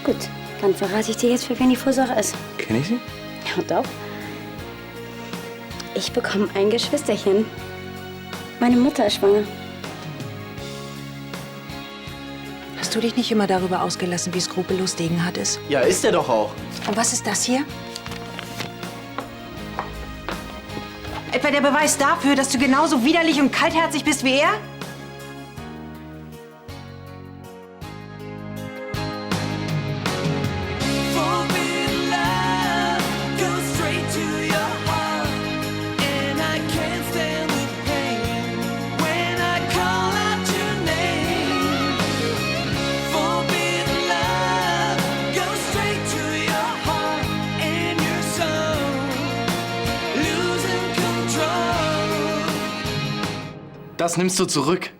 Gut, dann verrate ich dir jetzt, für wen die Vorsorge ist. Kenn ich sie? Ja, doch. Ich bekomme ein Geschwisterchen. Meine Mutter ist schwanger. Hast du dich nicht immer darüber ausgelassen, wie skrupellos Degenhardt ist? Ja, ist er doch auch. Und was ist das hier? Etwa der Beweis dafür, dass du genauso widerlich und kaltherzig bist wie er? Das nimmst du zurück.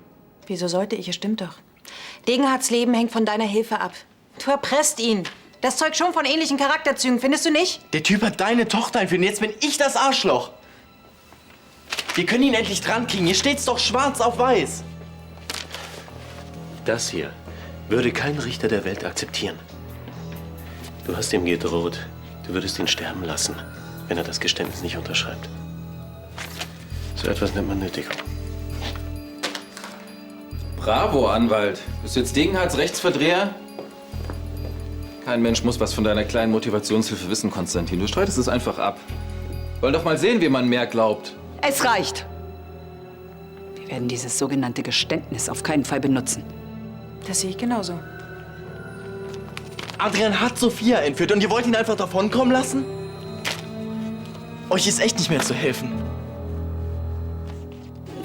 Wieso sollte ich? Es stimmt doch. Degenhardts Leben hängt von deiner Hilfe ab. Du erpresst ihn. Das zeugt schon von ähnlichen Charakterzügen, findest du nicht? Der Typ hat deine Tochter entführt. Jetzt bin ich das Arschloch. Wir können ihn endlich drankriegen. Hier steht's doch schwarz auf weiß. Das hier würde kein Richter der Welt akzeptieren. Du hast ihm gedroht, du würdest ihn sterben lassen, wenn er das Geständnis nicht unterschreibt. So etwas nennt man Nötigung. Bravo, Anwalt. Bist du jetzt Degenhardts Rechtsverdreher? Kein Mensch muss was von deiner kleinen Motivationshilfe wissen, Konstantin. Du streitest es einfach ab. Wollen doch mal sehen, wie man mehr glaubt. Es reicht. Wir werden dieses sogenannte Geständnis auf keinen Fall benutzen. Das sehe ich genauso. Adrian hat Sophia entführt und ihr wollt ihn einfach davonkommen lassen? Euch ist echt nicht mehr zu helfen.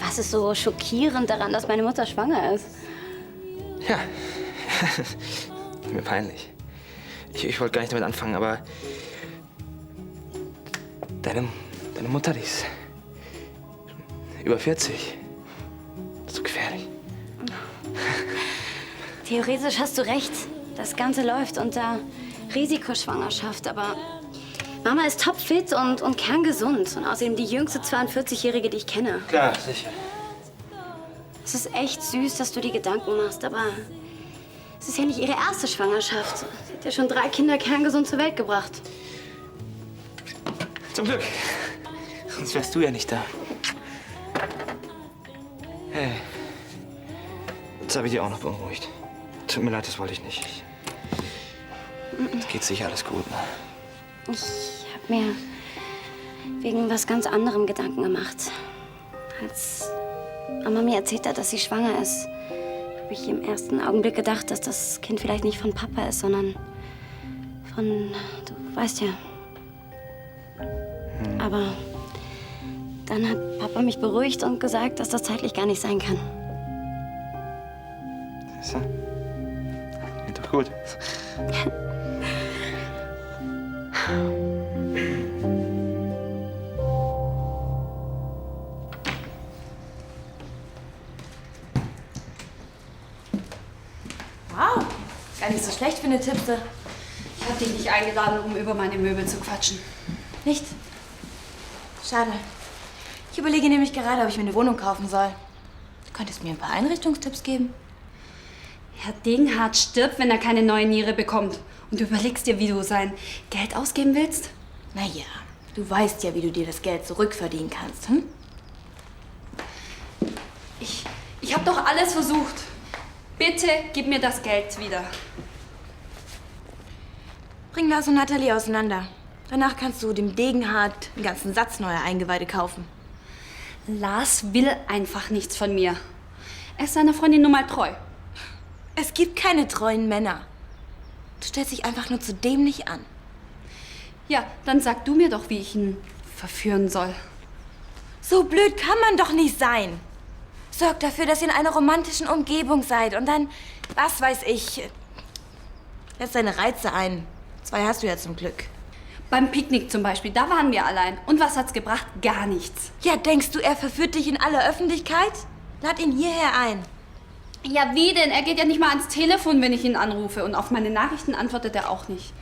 Was ist so schockierend daran, dass meine Mutter schwanger ist? Ja, mir peinlich. Ich wollte gar nicht damit anfangen, aber deine Mutter, die ist über 40. Das ist so gefährlich. Theoretisch hast du recht. Das Ganze läuft unter Risikoschwangerschaft, aber Mama ist topfit und kerngesund. Und außerdem die jüngste 42-Jährige, die ich kenne. Klar, sicher. Es ist echt süß, dass du dir Gedanken machst, aber es ist ja nicht ihre erste Schwangerschaft. Sie hat ja schon 3 Kinder kerngesund zur Welt gebracht. Zum Glück. Sonst wärst du ja nicht da. Hey, jetzt habe ich dich auch noch beunruhigt. Tut mir leid, das wollte ich nicht. Es geht sicher alles gut, ne? Ich habe mir wegen was ganz anderem Gedanken gemacht. Als Mama mir erzählt hat, dass sie schwanger ist, habe ich im ersten Augenblick gedacht, dass das Kind vielleicht nicht von Papa ist, sondern von, du weißt ja. Aber dann hat Papa mich beruhigt und gesagt, dass das zeitlich gar nicht sein kann. Ist er? Klingt doch gut. Wow, gar nicht so schlecht für eine Tippse. Ich habe dich nicht eingeladen, um über meine Möbel zu quatschen. Nicht? Schade. Ich überlege nämlich gerade, ob ich mir eine Wohnung kaufen soll. Du könntest mir ein paar Einrichtungstipps geben. Herr Degenhardt stirbt, wenn er keine neue Niere bekommt. Und du überlegst dir, wie du sein Geld ausgeben willst? Naja, du weißt ja, wie du dir das Geld zurückverdienen kannst, hm? Ich habe doch alles versucht. Bitte gib mir das Geld wieder. Bring Lars und Nathalie auseinander. Danach kannst du dem Degenhardt einen ganzen Satz neuer Eingeweide kaufen. Lars will einfach nichts von mir. Er ist seiner Freundin nun mal treu. Es gibt keine treuen Männer. Du stellst dich einfach nur zu dämlich an. Ja, dann sag du mir doch, wie ich ihn verführen soll. So blöd kann man doch nicht sein. Sorg dafür, dass ihr in einer romantischen Umgebung seid und dann, was weiß ich, lässt deine Reize ein. 2 hast du ja zum Glück. Beim Picknick zum Beispiel, da waren wir allein. Und was hat's gebracht? Gar nichts. Ja, denkst du, er verführt dich in aller Öffentlichkeit? Lad ihn hierher ein. Ja, wie denn? Er geht ja nicht mal ans Telefon, wenn ich ihn anrufe. Und auf meine Nachrichten antwortet er auch nicht.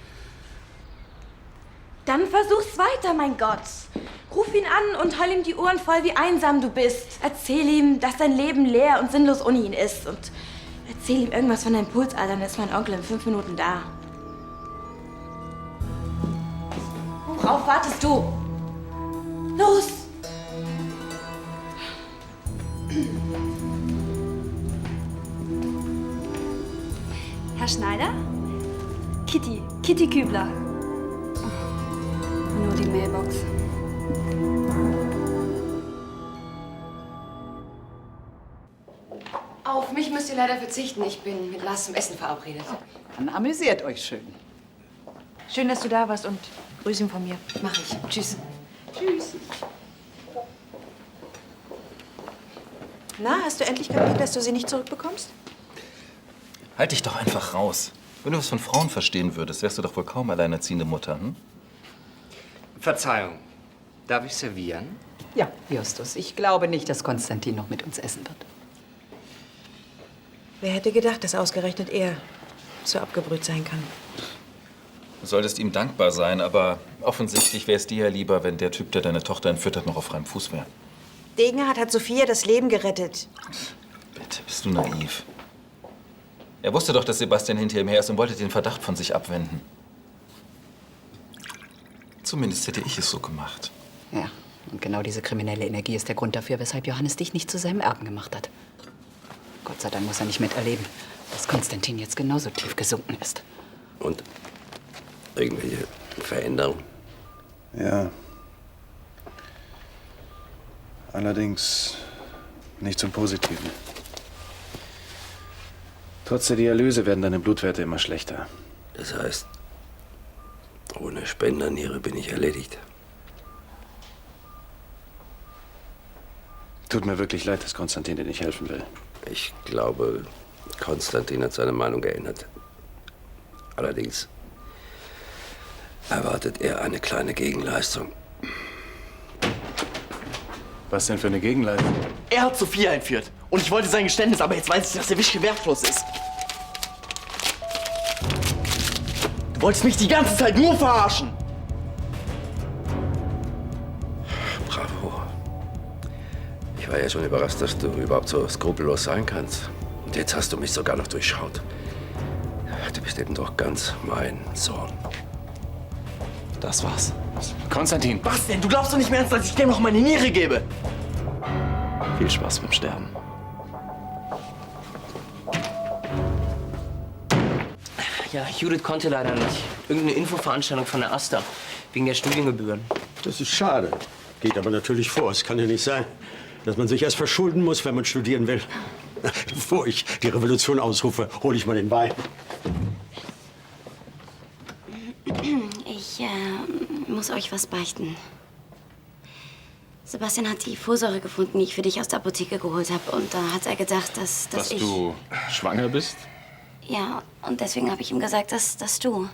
Dann versuch's weiter, mein Gott. Ruf ihn an und heul ihm die Ohren voll, wie einsam du bist. Erzähl ihm, dass dein Leben leer und sinnlos ohne ihn ist. Und erzähl ihm irgendwas von deinem Puls, Alter, dann ist mein Onkel in 5 Minuten da. Worauf wartest du? Los! Herr Schneider? Kitty Kübler. Nur die Mailbox. Auf mich müsst ihr leider verzichten. Ich bin mit Lars zum Essen verabredet. Dann amüsiert euch schön. Schön, dass du da warst und grüß ihn von mir. Mach ich. Tschüss. Tschüss. Na, hast du endlich kapiert, dass du sie nicht zurückbekommst? Halt dich doch einfach raus. Wenn du was von Frauen verstehen würdest, wärst du doch wohl kaum alleinerziehende Mutter, hm? Verzeihung. Darf ich servieren? Ja, Justus, ich glaube nicht, dass Konstantin noch mit uns essen wird. Wer hätte gedacht, dass ausgerechnet er so abgebrüht sein kann? Du solltest ihm dankbar sein, aber offensichtlich wäre es dir ja lieber, wenn der Typ, der deine Tochter entführt hat, noch auf freiem Fuß wäre. Degenhardt hat Sophia das Leben gerettet. Bitte, bist du naiv. Er wusste doch, dass Sebastian hinter ihm her ist und wollte den Verdacht von sich abwenden. Zumindest hätte ich es so gemacht. Ja, und genau diese kriminelle Energie ist der Grund dafür, weshalb Johannes dich nicht zu seinem Erben gemacht hat. Gott sei Dank muss er nicht miterleben, dass Konstantin jetzt genauso tief gesunken ist. Und irgendwelche Veränderungen? Ja. Allerdings nicht zum Positiven. Trotz der Dialyse werden deine Blutwerte immer schlechter. Das heißt, ohne Spenderniere bin ich erledigt. Tut mir wirklich leid, dass Konstantin dir nicht helfen will. Ich glaube, Konstantin hat seine Meinung geändert. Allerdings erwartet er eine kleine Gegenleistung. Was denn für eine Gegenleistung? Er hat Sophia entführt. Und ich wollte sein Geständnis, aber jetzt weiß ich, dass der Wischke wertlos ist. Du wolltest mich die ganze Zeit nur verarschen. Bravo. Ich war ja schon überrascht, dass du überhaupt so skrupellos sein kannst. Und jetzt hast du mich sogar noch durchschaut. Du bist eben doch ganz mein Sohn. Das war's. Konstantin! Was denn? Du glaubst doch nicht mehr ernst, dass ich dem noch meine Niere gebe? Viel Spaß beim Sterben. Ja, Judith konnte leider nicht. Irgendeine Infoveranstaltung von der AStA. Wegen der Studiengebühren. Das ist schade. Geht aber natürlich vor. Es kann ja nicht sein, dass man sich erst verschulden muss, wenn man studieren will. Bevor ich die Revolution ausrufe, hole ich mal den Wein. Ich muss euch was beichten. Sebastian hat die Folsäure gefunden, die ich für dich aus der Apotheke geholt habe. Und da hat er gedacht, dass Dass ich... du schwanger bist? Ja, und deswegen habe ich ihm gesagt, dass du...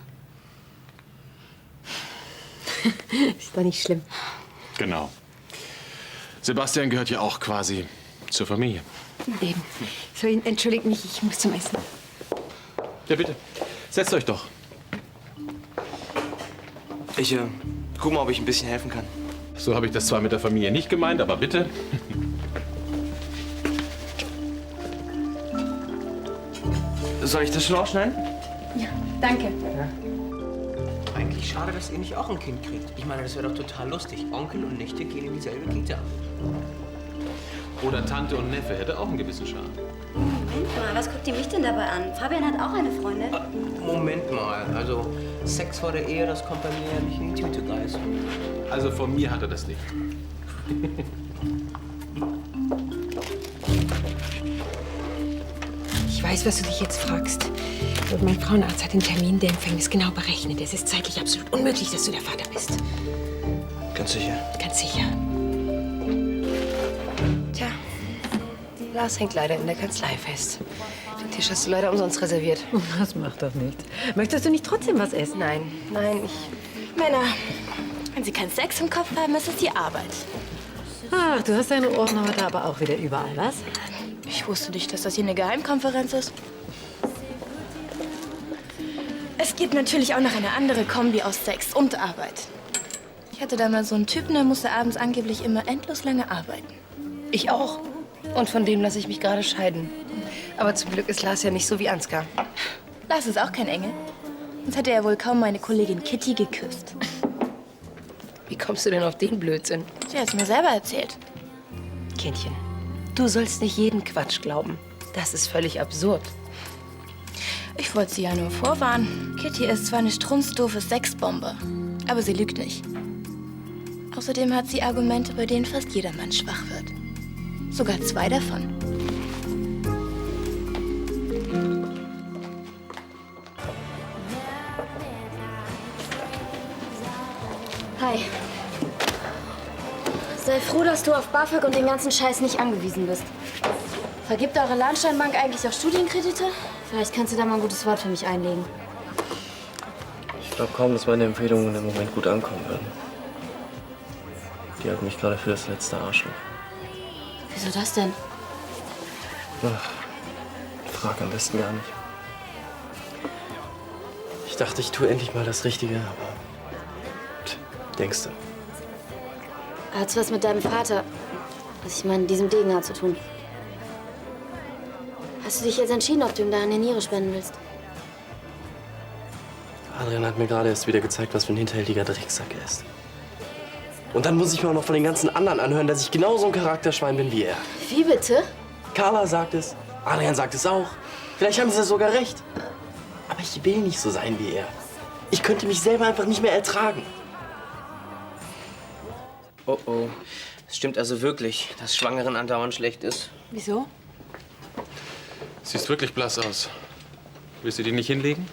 Ist doch nicht schlimm. Genau. Sebastian gehört ja auch quasi zur Familie. Eben. So, entschuldigt mich, ich muss zum Essen. Ja, bitte. Setzt euch doch. Ich guck mal, ob ich ein bisschen helfen kann. So habe ich das zwar mit der Familie nicht gemeint, aber bitte. Soll ich das schon aufschneiden? Ja, danke. Ja. Eigentlich schade, dass ihr nicht auch ein Kind kriegt. Ich meine, das wäre doch total lustig. Onkel und Nichte gehen in dieselbe Kita. Oder Tante und Neffe hätte auch einen gewissen Charme. Moment mal, was guckt ihr mich denn dabei an? Fabian hat auch eine Freundin. Moment mal, also Sex vor der Ehe, das kommt bei mir ja nicht in die Tüte, Geist. Also von mir hat er das nicht. Ich weiß, was du dich jetzt fragst. Und mein Frauenarzt hat den Termin der Empfängnis genau berechnet. Es ist zeitlich absolut unmöglich, dass du der Vater bist. Ganz sicher? Ganz sicher. Tja, Lars hängt leider in der Kanzlei fest. Den Tisch hast du leider umsonst reserviert. Das macht doch nichts. Möchtest du nicht trotzdem was essen? Nein, Männer, wenn sie keinen Sex im Kopf haben, ist es die Arbeit. Ach, du hast deine Ohren heute aber auch wieder überall, was? Ich wusste nicht, dass das hier eine Geheimkonferenz ist. Es gibt natürlich auch noch eine andere Kombi aus Sex und Arbeit. Ich hatte da mal so einen Typen, der musste abends angeblich immer endlos lange arbeiten. Ich auch. Und von dem lasse ich mich gerade scheiden. Aber zum Glück ist Lars ja nicht so wie Ansgar. Lars ist auch kein Engel. Sonst hätte er wohl kaum meine Kollegin Kitty geküsst. Wie kommst du denn auf den Blödsinn? Sie hat es mir selber erzählt. Kindchen, du sollst nicht jeden Quatsch glauben. Das ist völlig absurd. Ich wollte sie ja nur vorwarnen. Kitty ist zwar eine strunzdoofe Sexbombe, aber sie lügt nicht. Außerdem hat sie Argumente, bei denen fast jedermann schwach wird. Sogar 2 davon. Hi. Sei froh, dass du auf BAföG und den ganzen Scheiß nicht angewiesen bist. Vergibt eure Lahnsteinbank eigentlich auch Studienkredite? Vielleicht kannst du da mal ein gutes Wort für mich einlegen. Ich glaube kaum, dass meine Empfehlungen im Moment gut ankommen werden. Die halten mich gerade für das letzte Arschloch. Wieso das denn? Ach, frag am besten gar nicht. Ich dachte, ich tue endlich mal das Richtige, aber... Denkst du? Hat's was mit deinem Vater, was ich meine, diesem Degenhardt zu tun? Hast du dich jetzt entschieden, ob du ihm da eine Niere spenden willst? Adrian hat mir gerade erst wieder gezeigt, was für ein hinterhältiger Drecksack er ist. Und dann muss ich mir auch noch von den ganzen anderen anhören, dass ich genauso ein Charakterschwein bin wie er. Wie bitte? Carla sagt es, Adrian sagt es auch. Vielleicht haben sie sogar recht. Aber ich will nicht so sein wie er. Ich könnte mich selber einfach nicht mehr ertragen. Oh oh. Es stimmt also wirklich, dass Schwangeren andauernd schlecht ist. Wieso? Siehst wirklich blass aus. Willst du die nicht hinlegen?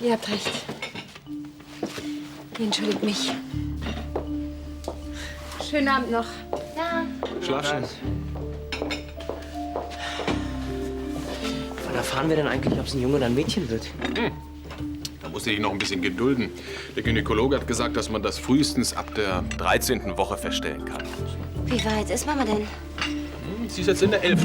Ihr habt recht. Ihr entschuldigt mich. Schönen Abend noch. Ja. Schlaf schön. Wann erfahren wir denn eigentlich, ob es ein Junge oder ein Mädchen wird? Da musst du dich noch ein bisschen gedulden. Der Gynäkologe hat gesagt, dass man das frühestens ab der 13. Woche feststellen kann. Wie weit ist Mama denn? Sie ist jetzt in der 11.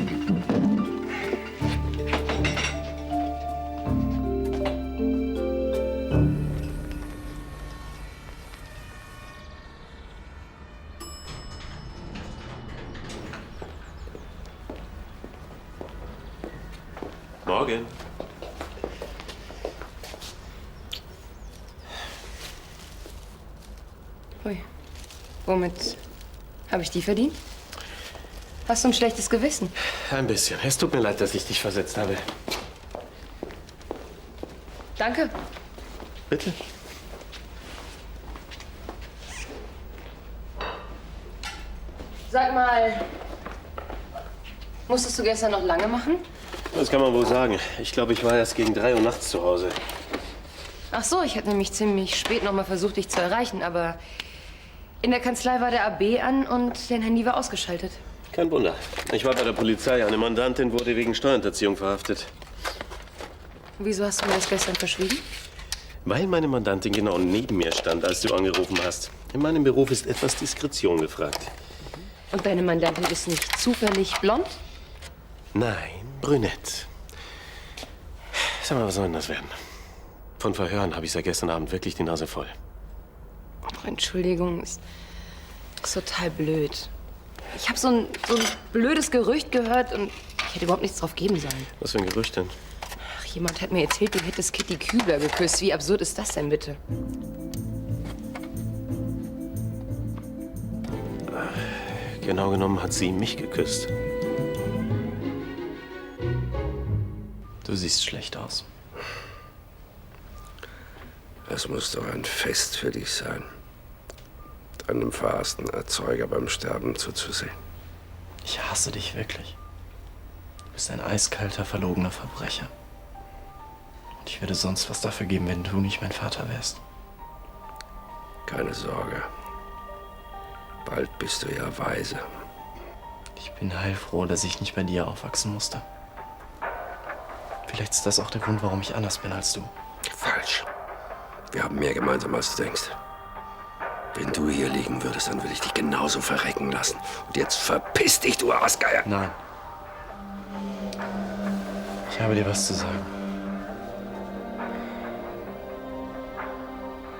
Morgen. Ui. Womit habe ich die verdient? Hast du ein schlechtes Gewissen? Ein bisschen. Es tut mir leid, dass ich dich versetzt habe. Danke. Bitte. Sag mal, musstest du gestern noch lange machen? Das kann man wohl sagen. Ich glaube, ich war erst gegen 3 Uhr nachts zu Hause. Ach so, ich hatte nämlich ziemlich spät noch mal versucht, dich zu erreichen, aber in der Kanzlei war der AB an und dein Handy war ausgeschaltet. Kein Wunder. Ich war bei der Polizei. Eine Mandantin wurde wegen Steuerhinterziehung verhaftet. Wieso hast du mir das gestern verschwiegen? Weil meine Mandantin genau neben mir stand, als du angerufen hast. In meinem Beruf ist etwas Diskretion gefragt. Und deine Mandantin ist nicht zufällig blond? Nein, brünett. Sag mal, was soll denn das werden? Von Verhören habe ich seit gestern Abend wirklich die Nase voll. Oh, Entschuldigung, ist total blöd. Ich habe so ein blödes Gerücht gehört und ich hätte überhaupt nichts drauf geben sollen. Was für ein Gerücht denn? Ach, jemand hat mir erzählt, du hättest Kitty Kübler geküsst. Wie absurd ist das denn bitte? Genau genommen hat sie mich geküsst. Du siehst schlecht aus. Es muss doch ein Fest für dich sein, deinem verhassten Erzeuger beim Sterben zuzusehen. Ich hasse dich wirklich. Du bist ein eiskalter, verlogener Verbrecher. Und ich würde sonst was dafür geben, wenn du nicht mein Vater wärst. Keine Sorge. Bald bist du ja weise. Ich bin heilfroh, dass ich nicht bei dir aufwachsen musste. Vielleicht ist das auch der Grund, warum ich anders bin als du. Falsch. Wir haben mehr gemeinsam, als du denkst. Wenn du hier liegen würdest, dann würde ich dich genauso verrecken lassen. Und jetzt verpiss dich, du Aasgeier. Nein. Ich habe dir was zu sagen.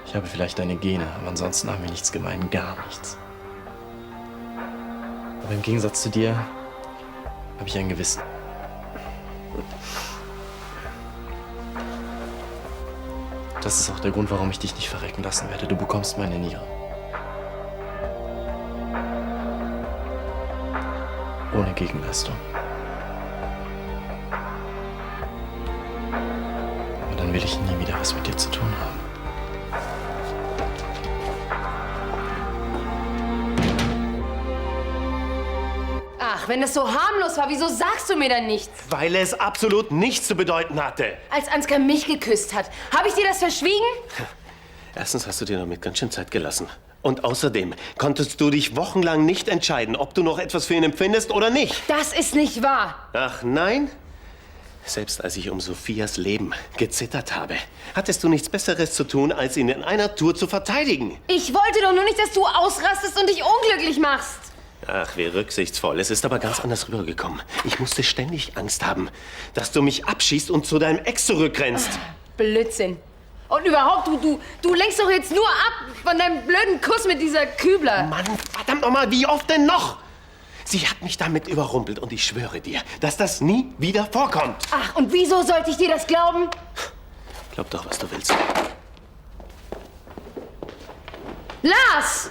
Ich habe vielleicht deine Gene, aber ansonsten haben wir nichts gemein, gar nichts. Aber im Gegensatz zu dir habe ich ein Gewissen. Das ist auch der Grund, warum ich dich nicht verrecken lassen werde. Du bekommst meine Niere. Ohne Gegenleistung. Aber dann will ich nie wieder was mit dir zu tun haben. Ach, wenn das so harmlos war, wieso sagst du mir dann nichts? Weil es absolut nichts zu bedeuten hatte. Als Ansgar mich geküsst hat, habe ich dir das verschwiegen? Erstens hast du dir damit ganz schön Zeit gelassen. Und außerdem konntest du dich wochenlang nicht entscheiden, ob du noch etwas für ihn empfindest oder nicht. Das ist nicht wahr. Ach nein? Selbst als ich um Sophias Leben gezittert habe, hattest du nichts Besseres zu tun, als ihn in einer Tour zu verteidigen. Ich wollte doch nur nicht, dass du ausrastest und dich unglücklich machst. Ach, wie rücksichtsvoll. Es ist aber ganz anders rübergekommen. Ich musste ständig Angst haben, dass du mich abschießt und zu deinem Ex zurückrennst. Blödsinn. Und überhaupt, du lenkst doch jetzt nur ab von deinem blöden Kuss mit dieser Kübler. Mann, verdammt nochmal, wie oft denn noch? Sie hat mich damit überrumpelt und ich schwöre dir, dass das nie wieder vorkommt. Ach, und wieso sollte ich dir das glauben? Glaub doch, was du willst. Lars!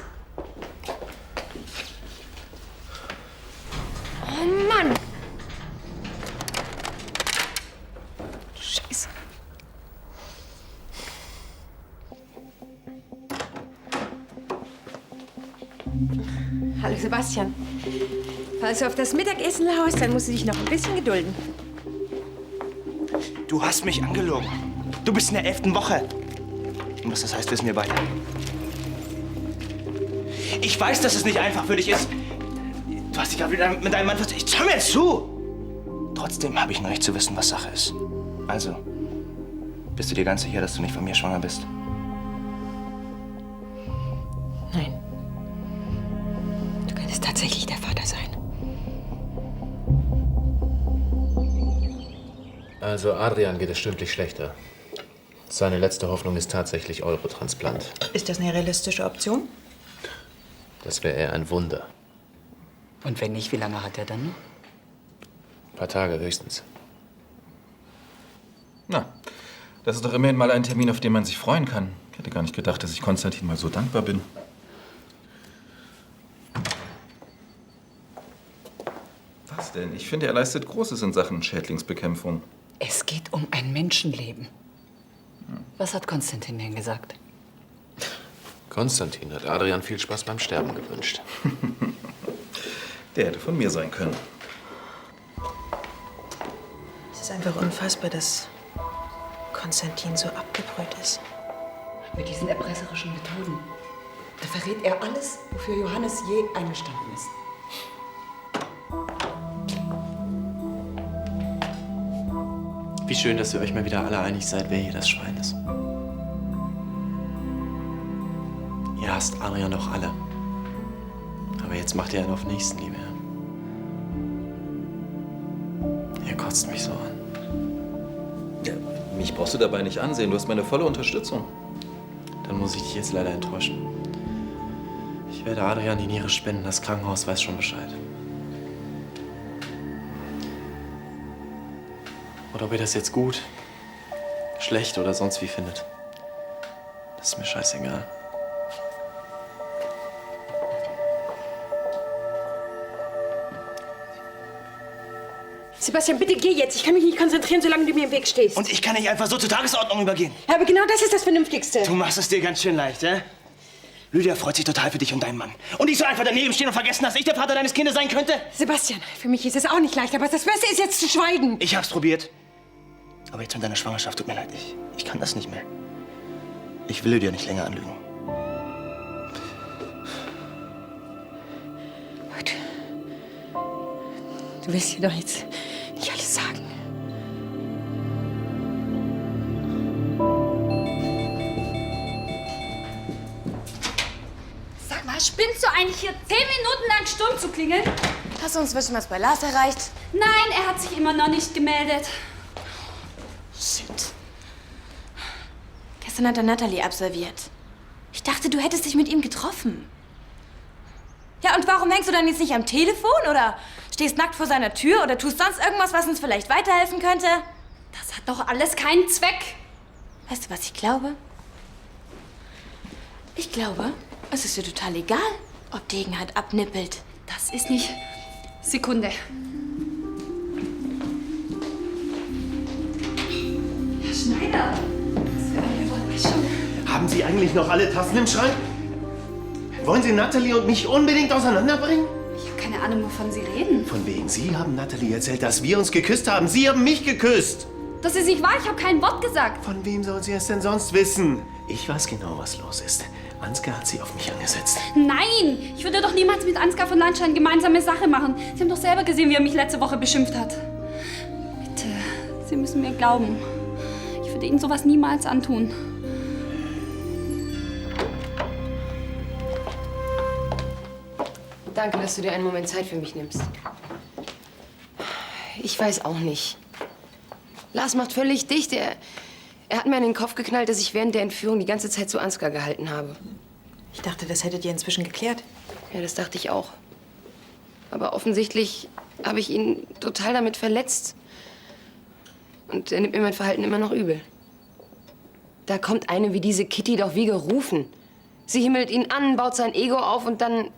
Oh Mann! Scheiße. Hallo Sebastian. Falls du auf das Mittagessen haust, dann musst du dich noch ein bisschen gedulden. Du hast mich angelogen. Du bist in der 11. Woche. Und was das heißt, wissen wir beide. Ich weiß, dass es nicht einfach für dich ist. Du hast dich gerade wieder mit deinem Mann verständigt. Hör mir zu! Trotzdem habe ich noch nicht zu wissen, was Sache ist. Also, bist du dir ganz sicher, dass du nicht von mir schwanger bist? Nein. Du könntest tatsächlich der Vater sein. Also Adrian geht es stündlich schlechter. Seine letzte Hoffnung ist tatsächlich Eurotransplant. Ist das eine realistische Option? Das wäre eher ein Wunder. Und wenn nicht, wie lange hat er dann noch? Ein paar Tage höchstens. Na, das ist doch immerhin mal ein Termin, auf den man sich freuen kann. Ich hätte gar nicht gedacht, dass ich Konstantin mal so dankbar bin. Was denn? Ich finde, er leistet Großes in Sachen Schädlingsbekämpfung. Es geht um ein Menschenleben. Was hat Konstantin denn gesagt? Konstantin hat Adrian viel Spaß beim Sterben gewünscht. Der hätte von mir sein können. Es ist einfach unfassbar, dass Konstantin so abgebrüht ist. Mit diesen erpresserischen Methoden. Da verrät er alles, wofür Johannes je eingestanden ist. Wie schön, dass ihr euch mal wieder alle einig seid, wer hier das Schwein ist. Ihr hasst Adrian doch alle. Aber jetzt macht ihr einen auf Nächstenliebe. Ihr kotzt mich so an. Ja, mich brauchst du dabei nicht ansehen. Du hast meine volle Unterstützung. Dann muss ich dich jetzt leider enttäuschen. Ich werde Adrian die Niere spenden. Das Krankenhaus weiß schon Bescheid. Und ob ihr das jetzt gut, schlecht oder sonst wie findet, das ist mir scheißegal. Sebastian, bitte geh jetzt. Ich kann mich nicht konzentrieren, solange du mir im Weg stehst. Und ich kann nicht einfach so zur Tagesordnung übergehen. Ja, aber genau das ist das Vernünftigste. Du machst es dir ganz schön leicht, hä? Lydia freut sich total für dich und deinen Mann. Und ich soll einfach daneben stehen und vergessen, dass ich der Vater deines Kindes sein könnte? Sebastian, für mich ist es auch nicht leicht, aber das Beste ist jetzt zu schweigen. Ich hab's probiert. Aber jetzt mit deiner Schwangerschaft, tut mir leid, ich kann das nicht mehr. Ich will Lydia nicht länger anlügen. Gut. Du willst dir doch jetzt nicht alles sagen. Sag mal, spinnst du eigentlich hier 10 Minuten lang Sturm zu klingeln? Hast du uns inzwischen was bei Lars erreicht? Nein, er hat sich immer noch nicht gemeldet. Shit. Gestern hat er Natalie absolviert. Ich dachte, du hättest dich mit ihm getroffen. Ja, und warum hängst du dann jetzt nicht am Telefon oder stehst nackt vor seiner Tür oder tust sonst irgendwas, was uns vielleicht weiterhelfen könnte? Das hat doch alles keinen Zweck. Weißt du, was ich glaube? Ich glaube, es ist dir total egal, ob Degenhardt abnippelt. Das ist nicht... Sekunde. Herr Schneider, was für eine Überraschung. Haben Sie eigentlich noch alle Tassen im Schrank? Wollen Sie Natalie und mich unbedingt auseinanderbringen? Ich habe keine Ahnung, wovon Sie reden. Von wegen, Sie haben Natalie erzählt, dass wir uns geküsst haben. Sie haben mich geküsst. Das ist nicht wahr, ich habe kein Wort gesagt. Von wem sollen Sie es denn sonst wissen? Ich weiß genau, was los ist. Ansgar hat Sie auf mich angesetzt. Nein, ich würde doch niemals mit Ansgar von Landstein gemeinsame Sache machen. Sie haben doch selber gesehen, wie er mich letzte Woche beschimpft hat. Bitte, Sie müssen mir glauben. Ich würde Ihnen sowas niemals antun. Danke, dass du dir einen Moment Zeit für mich nimmst. Ich weiß auch nicht. Lars macht völlig dicht. Er hat mir in den Kopf geknallt, dass ich während der Entführung die ganze Zeit zu Ansgar gehalten habe. Ich dachte, das hättet ihr inzwischen geklärt. Ja, das dachte ich auch. Aber offensichtlich habe ich ihn total damit verletzt. Und er nimmt mir mein Verhalten immer noch übel. Da kommt eine wie diese Kitty doch wie gerufen. Sie himmelt ihn an, baut sein Ego auf und dann...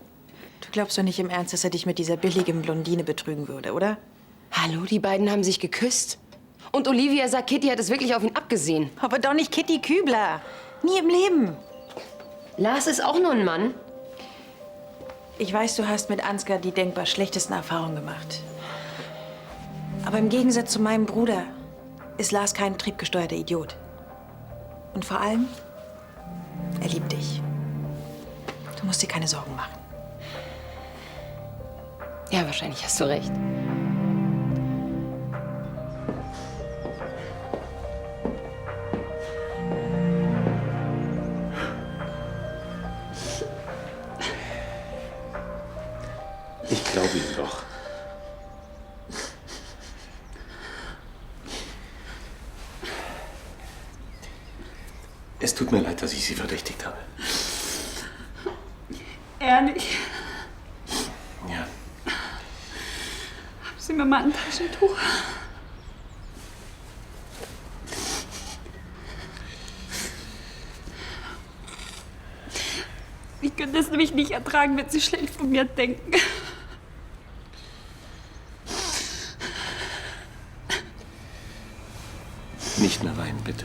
Du glaubst doch nicht im Ernst, dass er dich mit dieser billigen Blondine betrügen würde, oder? Hallo, die beiden haben sich geküsst. Und Olivia sagt, Kitty hat es wirklich auf ihn abgesehen. Aber doch nicht Kitty Kübler. Nie im Leben. Lars ist auch nur ein Mann. Ich weiß, du hast mit Ansgar die denkbar schlechtesten Erfahrungen gemacht. Aber im Gegensatz zu meinem Bruder ist Lars kein triebgesteuerter Idiot. Und vor allem, er liebt dich. Du musst dir keine Sorgen machen. Ja, wahrscheinlich hast du recht. Ich glaube ihm doch. Es tut mir leid, dass ich Sie verdächtigt habe. Ehrlich? Ja. Haben Sie mir mal ein Taschentuch? Ich könnte es nämlich nicht ertragen, wenn Sie schlecht von mir denken. Nicht mehr weinen, bitte.